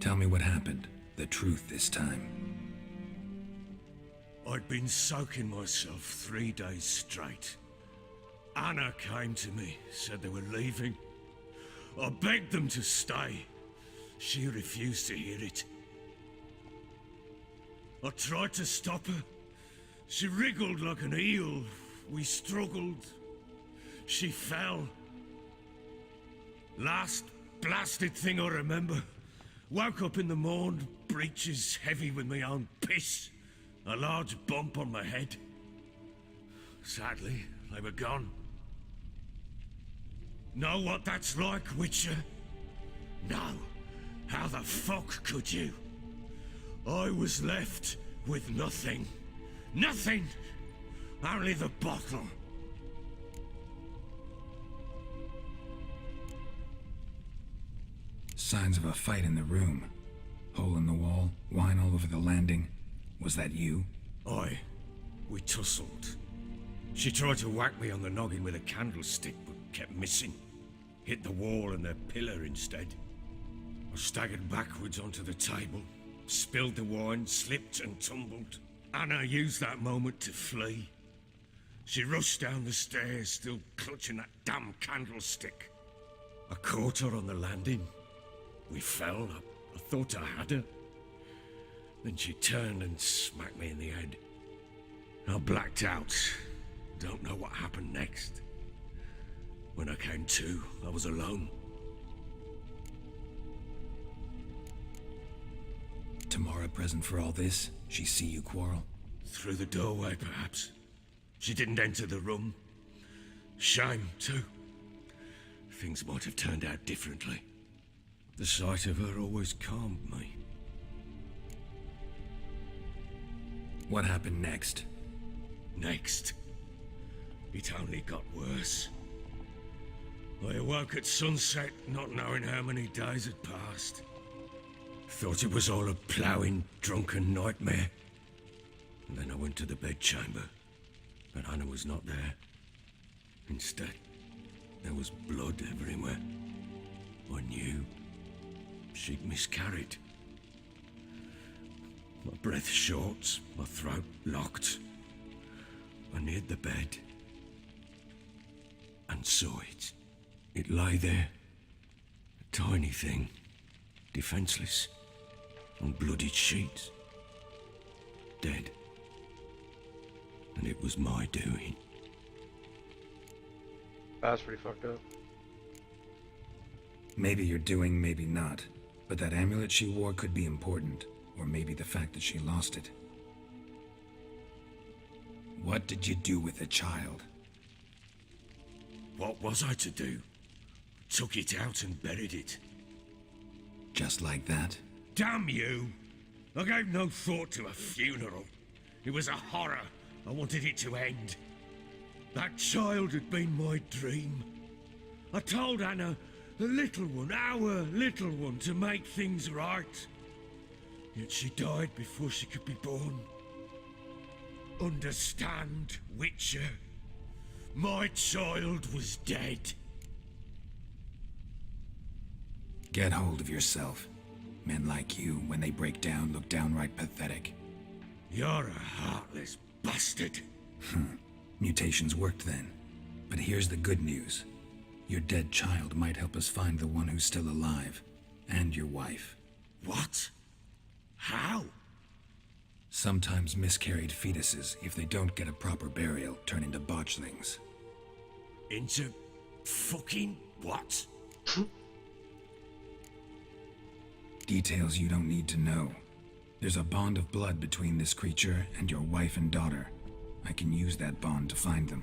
Tell me what happened. The truth this time. I'd been soaking myself 3 days straight. Anna came to me, said they were leaving. I begged them to stay. She refused to hear it. I tried to stop her. She wriggled like an eel. We struggled. She fell. Last blasted thing I remember. Woke up in the morn, breeches heavy with my own piss. A large bump on my head. Sadly, they were gone. Know what that's like, Witcher? No. How the fuck could you? I was left with nothing. Nothing! Only the bottle. Signs of a fight in the room. Hole in the wall, wine all over the landing. Was that you? Aye. We tussled. She tried to whack me on the noggin with a candlestick, but kept missing. Hit the wall and the pillar instead. I staggered backwards onto the table, spilled the wine, slipped and tumbled. Anna used that moment to flee. She rushed down the stairs, still clutching that damn candlestick. I caught her on the landing. We fell. I thought I had her. Then she turned and smacked me in the head. I blacked out. Don't know what happened next. When I came to, I was alone. Tamara present for all this? She see you quarrel? Through the doorway, perhaps. She didn't enter the room. Shame, too. Things might have turned out differently. The sight of her always calmed me. What happened next? Next? It only got worse. I awoke at sunset, not knowing how many days had passed. Thought it was all a ploughing, drunken nightmare. And then I went to the bedchamber, but Anna was not there. Instead, there was blood everywhere. I knew she'd miscarried. My breath short, my throat locked. I neared the bed and saw it. It lay there, a tiny thing, defenseless, on bloodied sheets, dead. And it was my doing. That's pretty fucked up. Maybe you're doing, maybe not. But that amulet she wore could be important. Or maybe the fact that she lost it. What did you do with the child? What was I to do? Took it out and buried it. Just like that? Damn you! I gave no thought to a funeral. It was a horror. I wanted it to end. That child had been my dream. I told Anna, the little one, our little one, to make things right. Yet she died before she could be born. Understand, Witcher? My child was dead. Get hold of yourself. Men like you, when they break down, look downright pathetic. You're a heartless bastard. Mutations worked then. But here's the good news. Your dead child might help us find the one who's still alive. And your wife. What? How? Sometimes miscarried fetuses, if they don't get a proper burial, turn into botchlings. Into fucking what? Details you don't need to know. There's a bond of blood between this creature and your wife and daughter. I can use that bond to find them.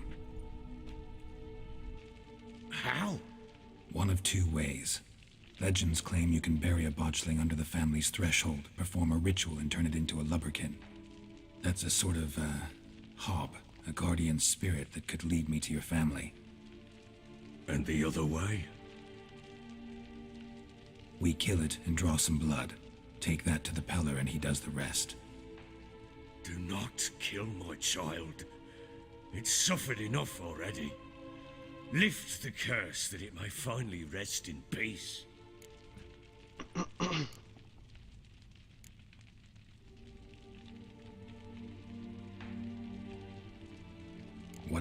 How? One of two ways. Legends claim you can bury a botchling under the family's threshold, perform a ritual, and turn it into a lubberkin. That's a sort of, hob, a guardian spirit that could lead me to your family. And the other way? We kill it and draw some blood. Take that to the Peller and he does the rest. Do not kill my child. It's suffered enough already. Lift the curse that it may finally rest in peace.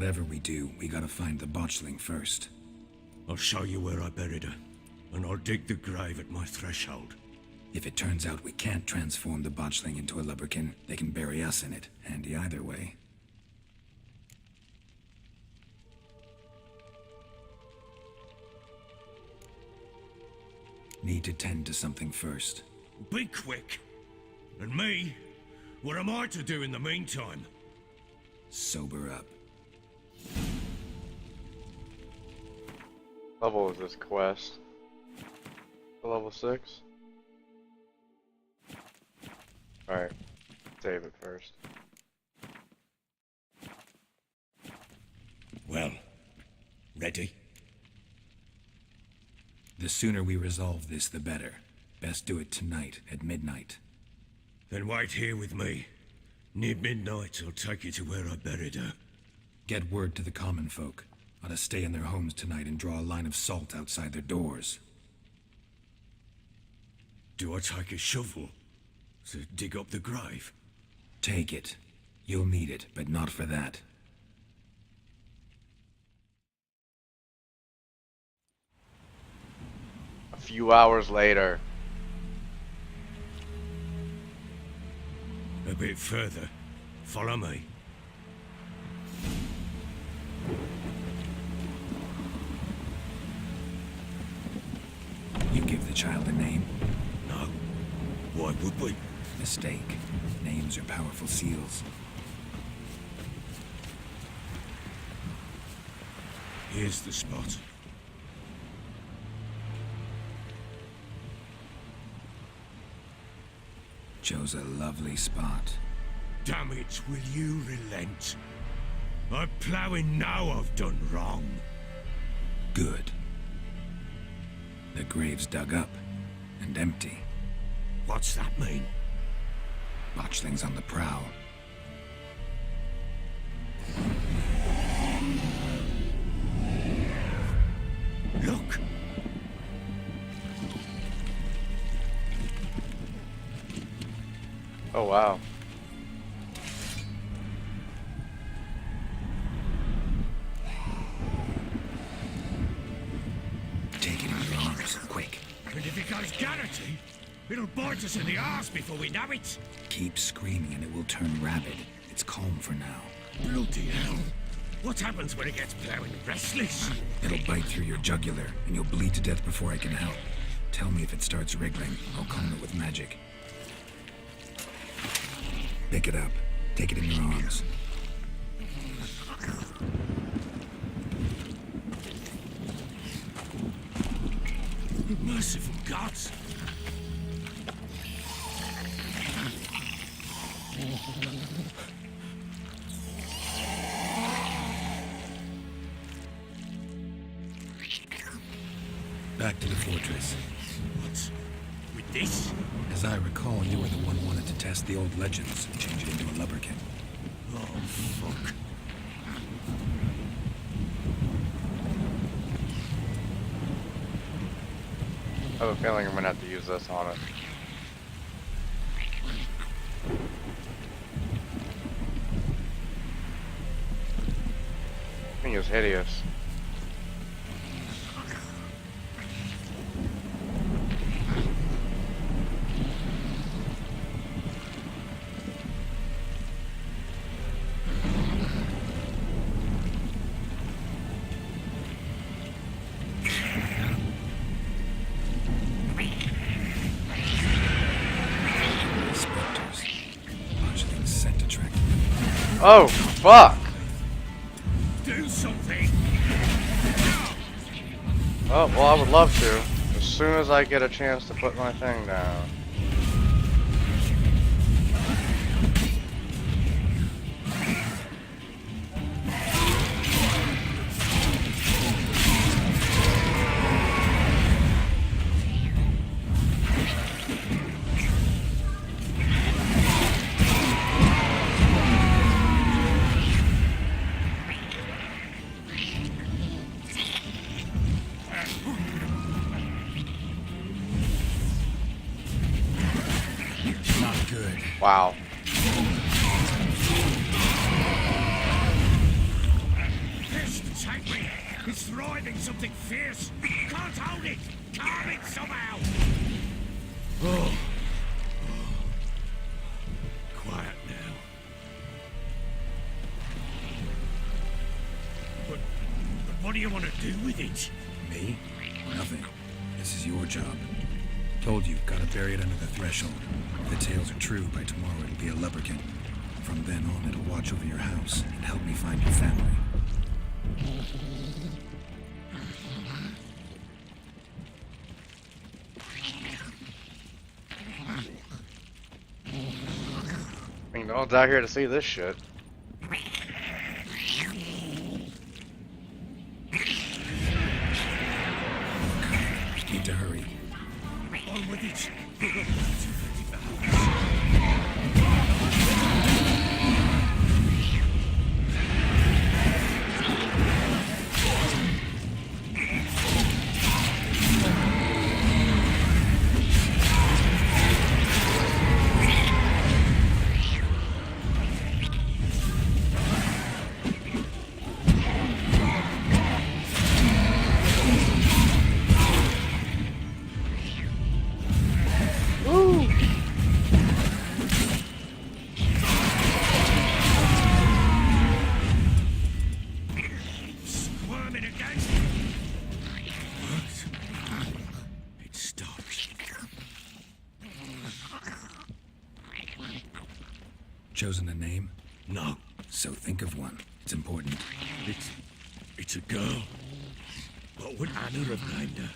whatever we do, we gotta find the botchling first. I'll show you where I buried her, and I'll dig the grave at my threshold. If it turns out we can't transform the botchling into a lubberkin, they can bury us in it. Handy either way. Need to tend to something first. Be quick. And me? What am I to do in the meantime? Sober up. Level is this quest? Level 6? Alright, save it first. Well, ready? The sooner we resolve this, the better. Best do it tonight, at midnight. Then wait here with me. Near midnight, I'll take you to where I buried her. Get word to the common folk. Ought to stay in their homes tonight and draw a line of salt outside their doors. Do I take a shovel to dig up the grave? Take it. You'll need it, but not for that. A few hours later. A bit further. Follow me. You give the child a name? No. Why would we? Mistake. Names are powerful seals. Here's the spot. Chose a lovely spot. Damn it, will you relent? I'm ploughing now I've done wrong. Good. The grave's dug up and empty. What's that mean? Botchling's on the prowl. Look! Oh wow. Take it in your arms, quick. And if it goes Garrity, it'll bite us in the arse before we know it. Keep screaming and it will turn rabid. It's calm for now. Bloody hell. What happens when it gets ploughing restless? It'll bite through your jugular and you'll bleed to death before I can help. Tell me if it starts wriggling. I'll calm it with magic. Pick it up. Take it in your arms. Merciful gods! Back to the fortress. What? With this? As I recall, you were the one who wanted to test the old legends and change it into a lubberkin. Oh, fuck. I have a feeling I'm gonna have to use this on it. Thing is hideous. Oh, fuck! Do something! Oh, well, I would love to. As soon as I get a chance to put my thing down. Wow. driving something fierce. Can't hold it. Calm it somehow. Oh. Quiet now. But what do you want to do with it? Me? Nothing. This is your job. Told you, gotta bury it under the threshold. If the tales are true, by tomorrow it'll be a lubberkin. From then on, it'll watch over your house and help me find your family. I mean, no one's out here to see this shit. Need to hurry. On with it. Squirming again. What? It stopped. Chosen a name? No, So think of one. It's important. it's a girl. What would Anna have named her?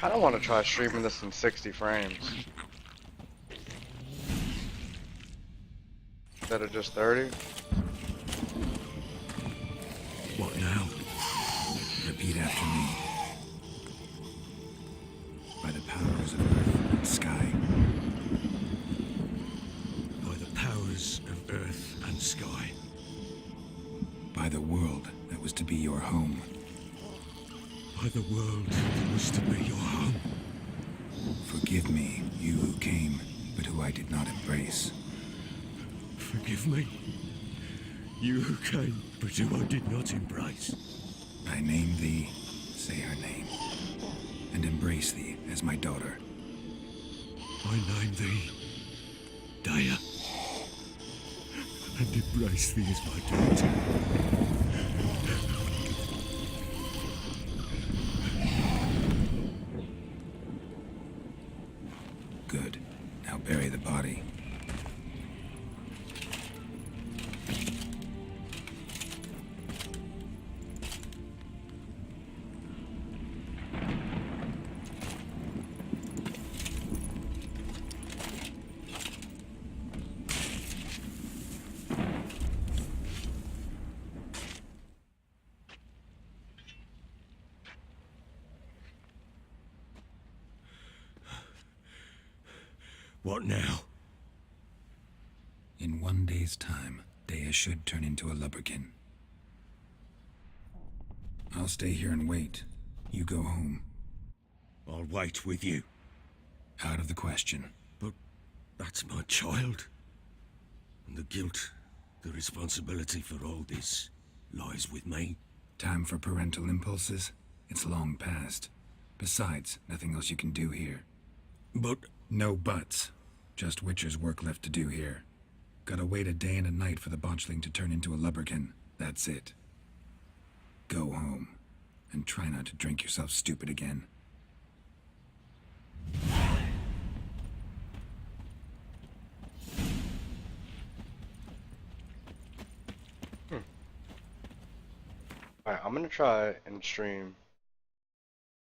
I don't want to try streaming this in 60 frames. Instead of just 30. What now? Repeat after me. By the powers of earth and sky. By the powers of earth and sky. By the world that was to be your home. By the world that was to be your home. Forgive me, you who came, but who I did not embrace. Forgive me. You who came, but who I did not embrace. I name thee, say her name, and embrace thee as my daughter. I name thee Daya, and embrace thee as my daughter. Good. Now bury the body. What now? In 1 day's time, Dea should turn into a lubberkin. I'll stay here and wait. You go home. I'll wait with you. Out of the question. But that's my child. And the guilt, the responsibility for all this lies with me. Time for parental impulses? It's long past. Besides, nothing else you can do here. But No buts. Just Witcher's work left to do here. Gotta wait a day and a night for the botchling to turn into a lubberkin. That's it. Go home. And try not to drink yourself stupid again. Alright, I'm gonna try and stream